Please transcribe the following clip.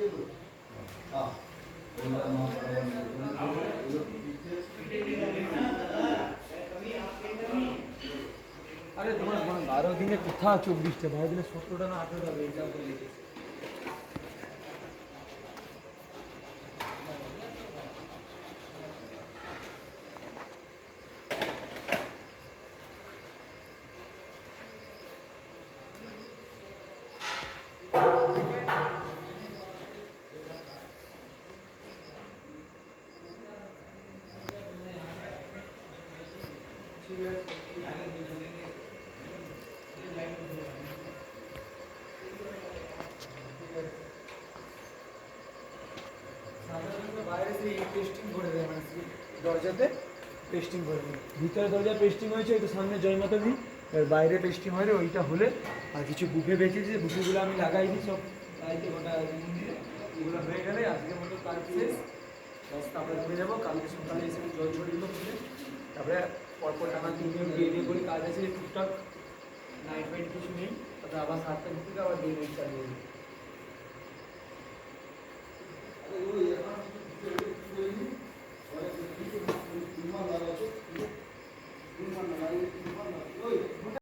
আরে তোমার 12 দিনে কোথাও 24টা, 12 দিনে 17টা না 18টা হয়ে যাবে। বাইরে সেই পেস্টিং করে দেয়, মানে দরজাতে পেস্টিং করে দেয়। ভিতরে দরজা পেস্টিং হয়েছে, ওই তো সামনে জয় মাতা দিই, আর বাইরে পেস্টিং হয়েছে ওইটা হলে। আর কিছু বুকে বেঁচেছে, বুকেগুলো আমি লাগাই দিই সব বাড়িতে, গোটা মন্দিরে। এগুলো হয়ে গেলে আজকের মতো কাজ শেষ। বাস তারপরে ঘুরে যাবো, কালকে সকালে এসে জল ছড়িয়ে দিল খুলে, তারপরে পরপর টানা 3 দিন দিয়ে করে কাজ আছে টুকটাক, নাইট ফাইট কিছু নেই। তারপরে আবার 7টা থেকে আবার ডে নাইট চালিয়ে দিই।